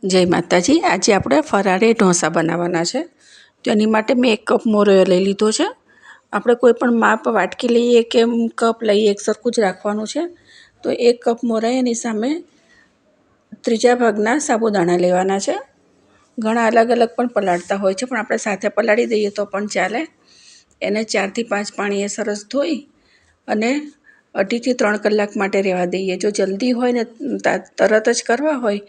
જય માતાજી। આજે આપણે ફરાળી ઢોસા બનાવવાના છે। તો એની માટે મેં 1 કપ મોરૈયો લઈ લીધો છે। આપણે કોઈ પણ માપ વાટકી લઈએ કે કપ લઈએ એક સરખું જ રાખવાનું છે। તો 1 કપ મોરૈયાની સામે 3 ભાગના સાબુદાણા લેવાના છે। ઘણા અલગ અલગ પણ પલાળતા હોય છે, પણ આપણે સાથે પલાળી દઈએ તો પણ ચાલે। એને 4 થી 5 પાણીએ સરસ ધોઈ અને 2.5 થી 3 કલાક માટે રહેવા દઈએ। જો જલ્દી હોય ને તરત જ કરવા હોય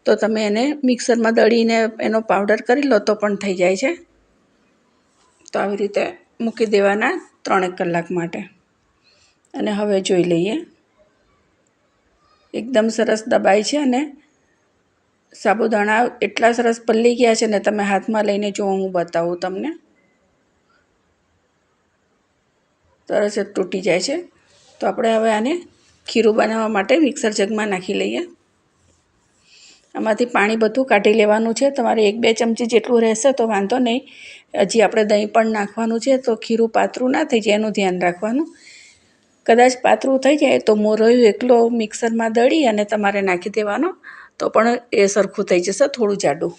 તો તમે એને મિક્સરમાં દળીને એનો પાવડર કરી લો તો પણ થઈ જાય છે। તો આવી રીતે મૂકી દેવાના 3 કલાક માટે। અને હવે જોઈ લઈએ, એકદમ સરસ દબાય છે અને સાબુદાણા એટલા સરસ પલળી ગયા છે ને, તમે હાથમાં લઈને જો, હું બતાવું તમને, સરસ જ તૂટી જાય છે। તો આપણે હવે આને ખીરું બનાવવા માટે મિક્સર જગમાં નાખી લઈએ। આમાંથી પાણી બધું કાઢી લેવાનું છે। તમારે 1-2 ચમચી જેટલું રહેશે તો વાંધો નહીં। હજી આપણે દહીં પણ નાખવાનું છે, તો ખીરું પાતળું ના થઈ જાય એનું ધ્યાન રાખવાનું। કદાચ પાતળું થઈ જાય તો મોરૈયું એકલો મિક્સરમાં દળી અને તમારે નાખી દેવાનો, તો પણ એ સરખું થઈ જશે, થોડું જાડું।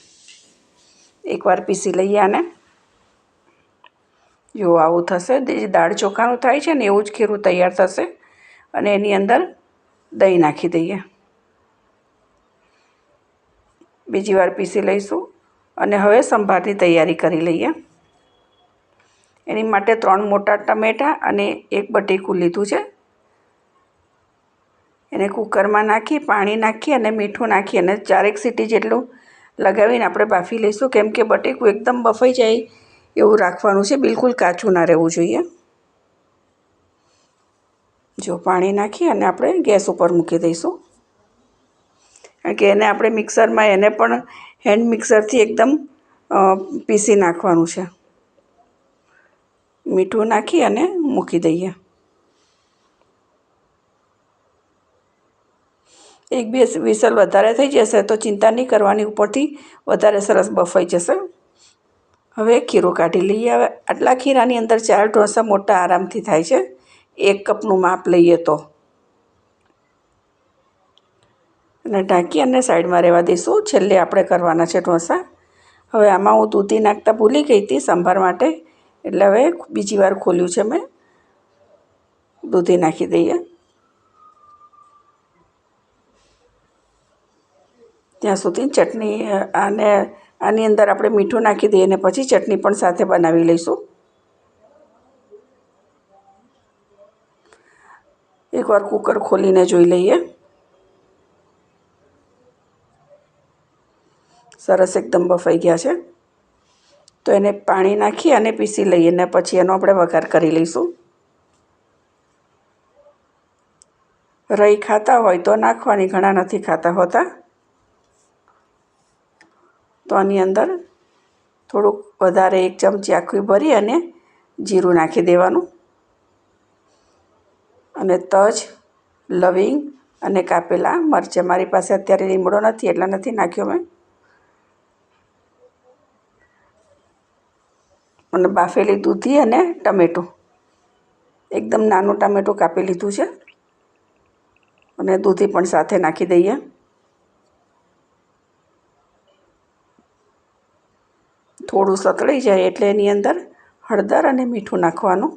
એકવાર પીસી લઈએ આને। જો આવું થશે, દાળ ચોખાનું થાય છે ને એવું જ ખીરું તૈયાર થશે। અને એની અંદર દહીં નાખી દઈએ, બીજી વાર પીસી લઈશું। અને હવે સંભારની તૈયારી કરી લઈએ। એની માટે 3 મોટા ટમેટાં અને 1 બટેકું લીધું છે। એને કુકરમાં નાખી, પાણી નાખી અને મીઠું નાખી અને 4 સીટી જેટલું લગાવીને આપણે બાફી લઈશું। કેમ કે બટેકું એકદમ બફાઈ જાય એવું રાખવાનું છે, બિલકુલ કાચું ના રહેવું જોઈએ। જો પાણી નાખી અને આપણે ગેસ ઉપર મૂકી દઈશું, કારણ કે એને આપણે મિક્સરમાં એને પણ હેન્ડ મિક્સરથી એકદમ પીસી નાખવાનું છે। મીઠું નાખી અને મૂકી દઈએ। 1-2 વિસલ વધારે થઈ જશે તો ચિંતા નહીં કરવાની, ઉપરથી વધારે સરસ બફાઈ જશે। હવે ખીરું કાઢી લઈએ। હવે આટલા ખીરાની અંદર 4 ઢોસા મોટા આરામથી થાય છે, 1 કપનું માપ લઈએ તો। અને ઢાંકી અને સાઈડમાં રહેવા દઈશું। છેલ્લે આપણે કરવાના છે ઢોસા। હવે આમાં હું દૂધી નાખતા ભૂલી ગઈ હતી સંભાર માટે, એટલે હવે બીજી વાર ખોલ્યું છે મેં। દૂધી નાખી દઈએ, ત્યાં સુધી ચટણી આની અંદર આપણે મીઠું નાખી દઈએ અને પછી ચટણી પણ સાથે બનાવી લઈશું। એકવાર કુકર ખોલીને જોઈ લઈએ, સરસ એકદમ બફાઈ ગયા છે। તો એને પાણી નાખી અને પીસી લઈએ અને પછી એનો આપણે વઘાર કરી લઈશું। રાઈ ખાતા હોય તો નાખવાની, ઘણા નથી ખાતા હોતા। તો આની અંદર થોડુંક વધારે 1 ચમચી આખું ભરી અને જીરું નાખી દેવાનું। અને તજ, લવિંગ અને કાપેલા મરચાં, મારી પાસે અત્યારે લીમડો નથી એટલે નથી નાખ્યો મેં। અને બાફેલી દૂધી અને ટમેટું, એકદમ નાનું ટામેટું કાપી લીધું છે, અને દૂધી પણ સાથે નાખી દઈએ। થોડું સતળાઈ જાય એટલે એની અંદર હળદર અને મીઠું નાખવાનું।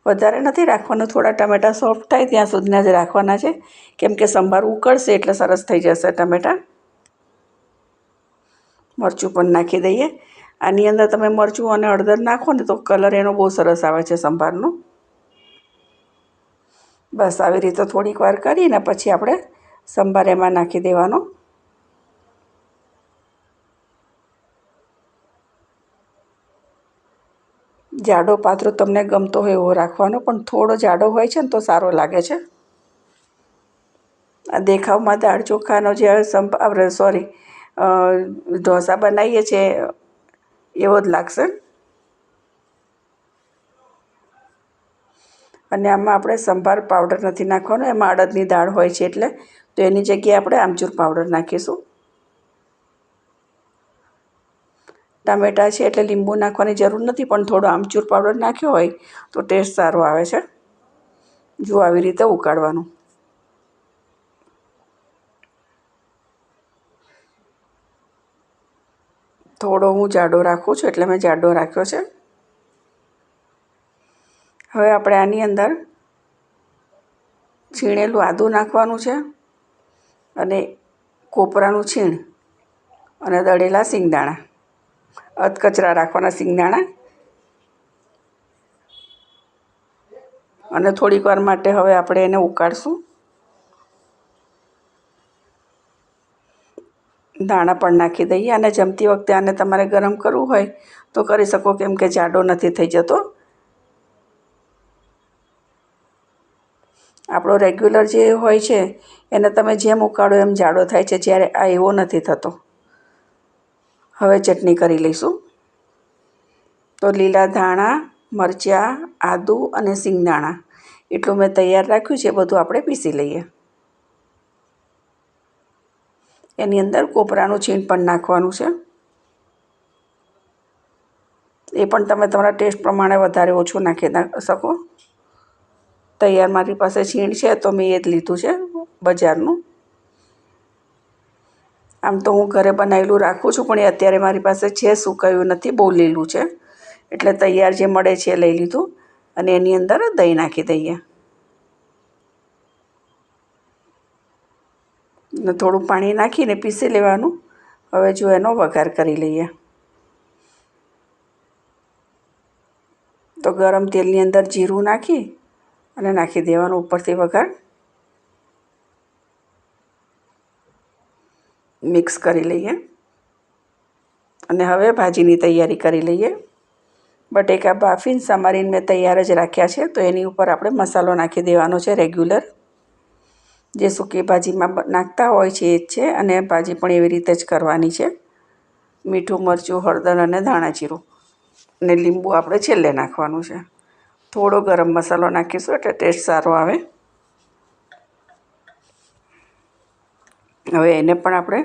વધારે નથી રાખવાનું, થોડા ટમેટાં સોફ્ટ થાય ત્યાં સુધીના જ રાખવાના છે, કેમ કે સંભાર ઉકળશે એટલે સરસ થઈ જશે ટમેટાં। મરચું પણ નાખી દઈએ। આની અંદર તમે મરચું અને હળદર નાખો ને તો કલર એનો બહુ સરસ આવે છે સંભારનો। બસ આવી રીતે થોડીક વાર કરીને પછી આપણે સંભાર એમાં નાખી દેવાનો। જાડો પાતળો તમને ગમતો હોય એવો રાખવાનો, પણ થોડો જાડો હોય છે ને તો સારો લાગે છે। આ દેખાવમાં દાળ ચોખાનો જે ઢોસા બનાવીએ છીએ એવો જ લાગશે। અને આમાં આપણે સંભાર પાવડર નથી નાખવાનો, એમાં અડદની દાળ હોય છે એટલે, તો એની જગ્યાએ આપણે આમચૂર પાવડર નાખીશું। ટામેટાં છે એટલે લીંબુ નાખવાની જરૂર નથી, પણ થોડો આમચૂર પાવડર નાખ્યો હોય તો ટેસ્ટ સારો આવે છે। જો આવી રીતે ઉકાળવાનું। થોડો હું જાડો રાખું છું એટલે મેં જાડો રાખ્યો છે. હવે આપણે આની અંદર છીણેલું આદું નાખવાનું છે અને કોપરાનું છીણ અને દળેલા સિંગદાણા, અધકચરા રાખવાના સિંગદાણા, અને થોડીક વાર માટે હવે આપણે એને ઉકાળશું. દાણા પણ નાખી દઈએ અને જમતી વખતે આને તમારે ગરમ કરવું હોય તો કરી શકો, કેમ કે જાડો નથી થઈ જતો. આપણો રેગ્યુલર જે હોય છે એને તમે જેમ ઉકાળો એમ જાડો થાય છે, જ્યારે આ એવો નથી થતો. હવે ચટણી કરી લઈશું. તો લીલા ધાણા, મરચાં, આદું અને સિંગદાણા એટલું મેં તૈયાર રાખ્યું છે. બધું આપણે પીસી લઈએ. એની અંદર કોપરાનું છીણ પણ નાખવાનું છે. એ પણ તમે તમારા ટેસ્ટ પ્રમાણે વધારે ઓછું નાખી શકો. તૈયાર મારી પાસે છીણ છે તો મેં એ જ લીધું છે બજારનું. આમ તો હું ઘરે બનાવેલું રાખું છું, પણ એ અત્યારે મારી પાસે છે, સુકાયું નથી, બહુ લીલું છે, એટલે તૈયાર જે મળે છે એ લઈ લીધું. અને એની અંદર દહીં નાખી દઈએ ને થોડું પાણી નાખીને પીસી લેવાનું. હવે જો એનો વઘાર કરી લઈએ. તો ગરમ તેલની અંદર જીરું નાખી અને નાખી દેવાનું ઉપરથી વઘાર. મિક્સ કરી લઈએ અને હવે ભાજીની તૈયારી કરી લઈએ. બટેકા બાફીને સમારીને મેં તૈયાર જ રાખ્યા છે. તો એની ઉપર આપણે મસાલો નાખી દેવાનો છે રેગ્યુલર, જે સૂકી ભાજીમાં નાખતા હોય છે એ જ છે. અને ભાજી પણ એવી રીતે જ કરવાની છે. મીઠું, મરચું, હળદર અને ધાણા જીરું અને લીંબુ આપણે છેલ્લે નાખવાનું છે. થોડો ગરમ મસાલો નાખીશું એટલે ટેસ્ટ સારો આવે. હવે એને પણ આપણે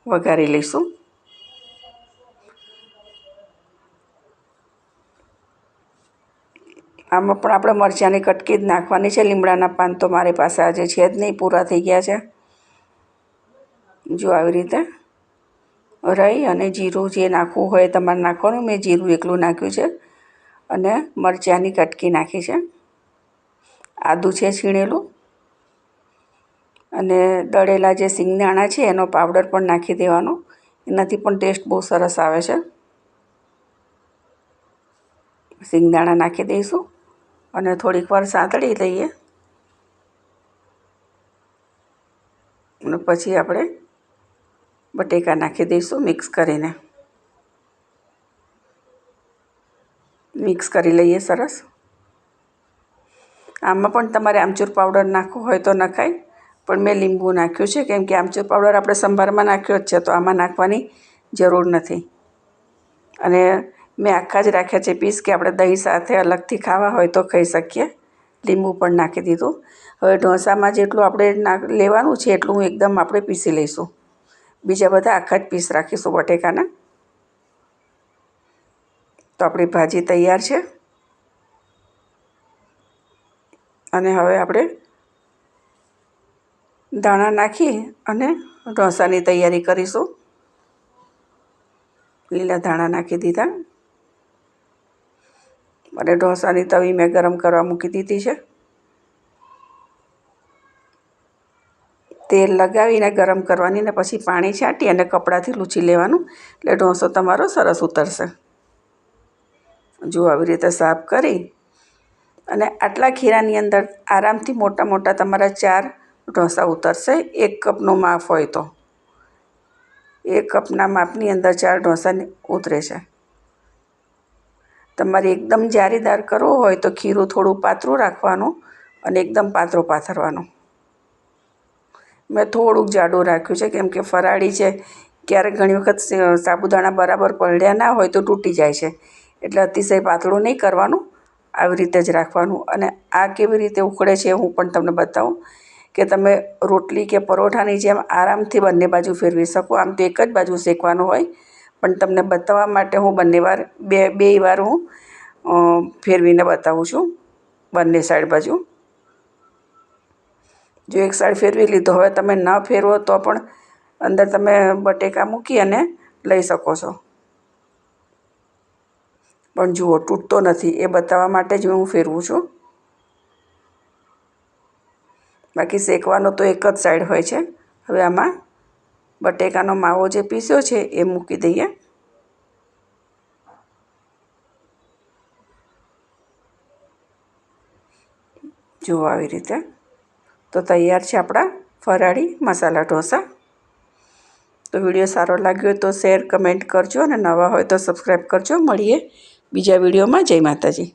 વઘારી લઈશું. આમાં પણ આપણે મરચાંની કટકી જ નાખવાની છે. લીમડાના પાન તો મારી પાસે આજે છે જ નહીં, પૂરા થઈ ગયા છે. જો આવી રીતે રાઈ અને જીરું જે નાખવું હોય તમારે નાખવાનું. મેં જીરું એકલું નાખ્યું છે અને મરચાંની કટકી નાખી છે. આદું છે છીણેલું અને દળેલા જે સિંગદાણા છે એનો પાવડર પણ નાખી દેવાનો. એનાથી પણ ટેસ્ટ બહુ સરસ આવે છે. સિંગદાણા નાખી દઈશું અને થોડીક વાર સાંતળી લઈએ. અને પછી આપણે બટેકા નાખી દઈશું મિક્સ કરીને. મિક્સ કરી લઈએ સરસ. આમાં પણ તમારે આમચૂર પાવડર નાખવો હોય તો નખાય, પણ મેં લીંબુ નાખ્યું છે, કેમ કે આમચૂર પાવડર આપણે સંભારમાં નાખ્યો જ છે, તો આમાં નાખવાની જરૂર નથી. અને મેં આખા જ રાખ્યા છે પીસ, કે આપણે દહીં સાથે અલગથી ખાવા હોય તો ખાઈ શકીએ. લીંબુ પણ નાખી દીધું. હવે ઢોસામાં જેટલું આપણે લેવાનું છે એટલું એકદમ આપણે પીસી લઈશું. બીજા બધા આખા જ પીસ રાખીશું બટેકાના. તો આપણી ભાજી તૈયાર છે. અને હવે આપણે ધાણા નાખી અને ઢોસાની તૈયારી કરીશું. લીલા ધાણા નાખી દીધા અને ઢોસાની તવી મેં ગરમ કરવા મૂકી દીધી છે. તેલ લગાવીને ગરમ કરવાની ને પછી પાણી છાંટી અને કપડાથી લૂછી લેવાનું, એટલે ઢોસો તમારો સરસ ઉતરશે. જો આવી રીતે સાફ કરી અને આટલા ખીરાની અંદર આરામથી મોટા મોટા તમારા 4 ઢોસા ઉતરશે. 1 કપનું માપ હોય તો 1 કપના માપની અંદર 4 ઢોસા ઉતરે છે. તમારે એકદમ જારીદાર કરવો હોય તો ખીરું થોડું પાતળું રાખવાનું અને એકદમ પાતળું પાથરવાનું. મેં થોડુંક જાડું રાખ્યું છે, કેમ કે ફરાળી છે. ક્યારેક ઘણી વખત સાબુદાણા બરાબર પલળ્યા ના હોય તો તૂટી જાય છે, એટલે અતિશય પાતળું નહીં કરવાનું, આવી રીતે જ રાખવાનું. અને આ કેવી રીતે ઉકળે છે હું પણ તમને બતાવું, કે તમે રોટલી કે પરોઠાની જેમ આરામથી બંને બાજુ ફેરવી શકો. આમ તો એક જ બાજુ શેકવાનું હોય, પણ તમને બતાવવા માટે હું બે વાર હું ફેરવીને બતાવું છું બંને સાઈડ બાજુ. જો એક સાઈડ ફેરવી લીધો. હવે તમે ન ફેરવો તો પણ અંદર તમે બટેકા મૂકી અને લઈ શકો છો. પણ જુઓ તૂટતો નથી, એ બતાવવા માટે જ હું ફેરવું છું. બાકી શેકવાનો તો એક જ સાઈડ હોય છે. હવે આમાં બટેકાનો માવો જે પીસ્યો છે એ મૂકી દઈએ. જુઓ આવી રીતે. તો તૈયાર છે આપણા ફરાળી મસાલા ઢોસા. તો વિડીયો સારો લાગ્યો હોય તો શેર કમેન્ટ કરજો અને નવા હોય તો સબસ્ક્રાઈબ કરજો. મળીએ બીજા વિડીયોમાં. જય માતાજી.